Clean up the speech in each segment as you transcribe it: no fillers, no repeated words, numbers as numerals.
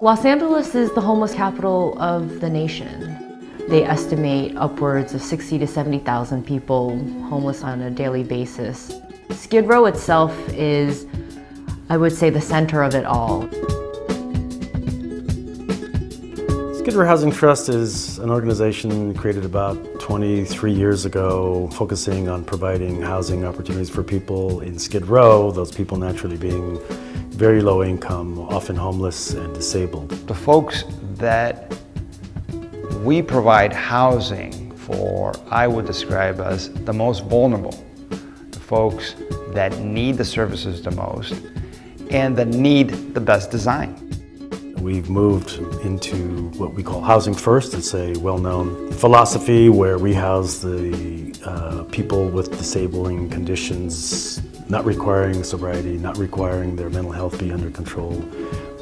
Los Angeles is the homeless capital of the nation. They estimate upwards of 60 to 70,000 people homeless on a daily basis. Skid Row itself is, I would say, the center of it all. Skid Row Housing Trust is an organization created about 23 years ago, focusing on providing housing opportunities for people in Skid Row, those people naturally being very low income, often homeless and disabled. The folks that we provide housing for, I would describe as the most vulnerable. The folks that need the services the most and that need the best design. We've moved into what we call Housing First. It's a well-known philosophy where we house the people with disabling conditions, not requiring sobriety, not requiring their mental health be under control.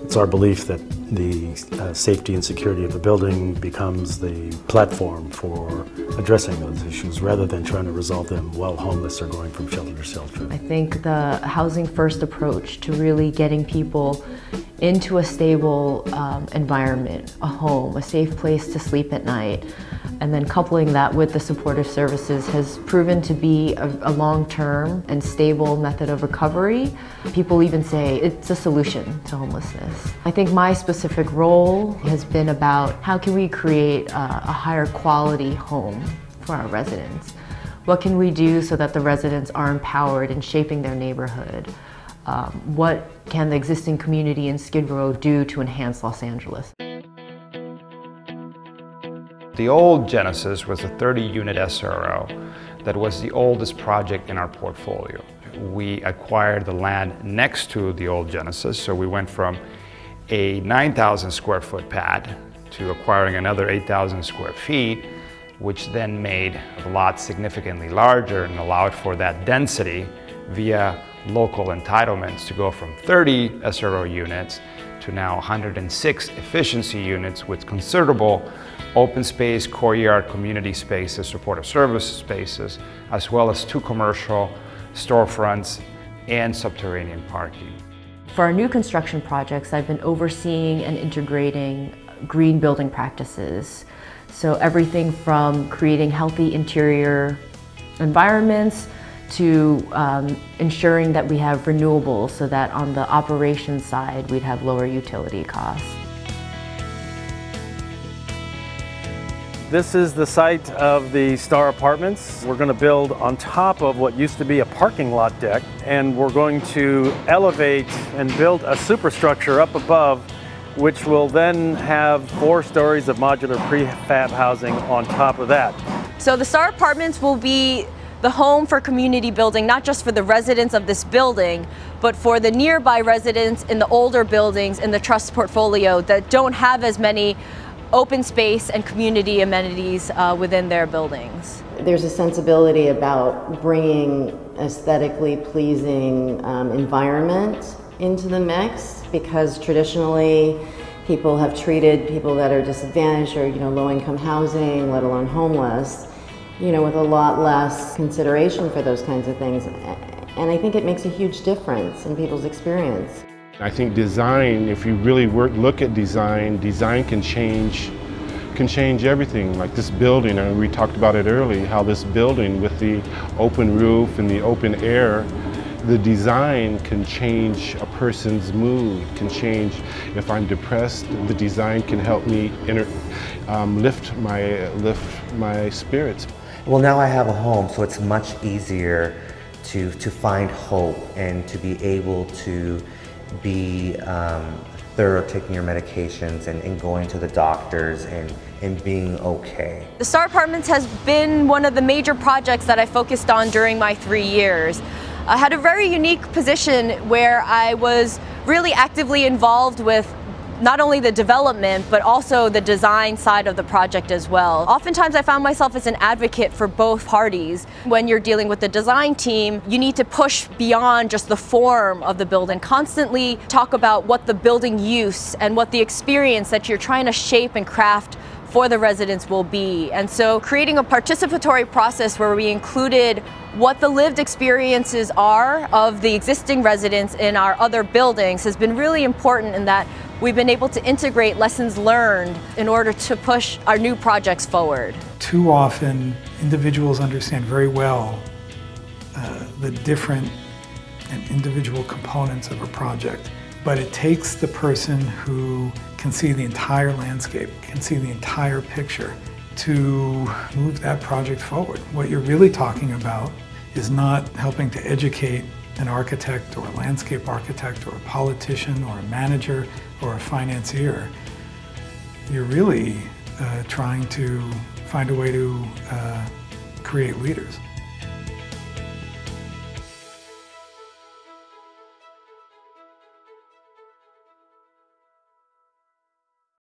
It's our belief that the safety and security of the building becomes the platform for addressing those issues rather than trying to resolve them while homeless or going from shelter to shelter. I think the Housing First approach to really getting people into a stable environment, a home, a safe place to sleep at night, and then coupling that with the supportive services has proven to be a long-term and stable method of recovery. People even say it's a solution to homelessness. I think my specific role has been about how can we create a higher quality home for our residents? What can we do so that the residents are empowered in shaping their neighborhood? What can the existing community in Skid Row do to enhance Los Angeles? The old Genesis was a 30-unit SRO that was the oldest project in our portfolio. We acquired the land next to the old Genesis, so we went from a 9,000 square foot pad to acquiring another 8,000 square feet, which then made the lot significantly larger and allowed for that density via local entitlements to go from 30 SRO units to now 106 efficiency units with considerable open space, courtyard, community spaces, supportive service spaces, as well as 2 commercial storefronts and subterranean parking. For our new construction projects, I've been overseeing and integrating green building practices. So everything from creating healthy interior environments to ensuring that we have renewables so that on the operations side we'd have lower utility costs. This is the site of the Star Apartments. We're going to build on top of what used to be a parking lot deck, and we're going to elevate and build a superstructure up above, which will then have 4 stories of modular prefab housing on top of that. So the Star Apartments will be the home for community building, not just for the residents of this building, but for the nearby residents in the older buildings in the Trust portfolio that don't have as many open space and community amenities within their buildings. There's a sensibility about bringing aesthetically pleasing environment into the mix, because traditionally people have treated people that are disadvantaged or low-income housing, let alone homeless, with a lot less consideration for those kinds of things. And I think it makes a huge difference in people's experience. I think design, if you really look at design can change everything. Like this building, and we talked about it earlier, how this building with the open roof and the open air, the design can change a person's mood, can change if I'm depressed, the design can help me lift my spirits. Well, now I have a home, so it's much easier to find hope and to be able to be thorough taking your medications and going to the doctors and being okay. The Star Apartments has been one of the major projects that I focused on during my 3 years. I had a very unique position where I was really actively involved with not only the development, but also the design side of the project as well. Oftentimes I found myself as an advocate for both parties. When you're dealing with the design team, you need to push beyond just the form of the building, constantly talk about what the building use and what the experience that you're trying to shape and craft for the residents will be. And so creating a participatory process where we included what the lived experiences are of the existing residents in our other buildings has been really important in that we've been able to integrate lessons learned in order to push our new projects forward. Too often, individuals understand very well the different and individual components of a project, but it takes the person who can see the entire landscape, can see the entire picture, to move that project forward. What you're really talking about is not helping to educate an architect or a landscape architect or a politician or a manager or a financier. You're really trying to find a way to create leaders.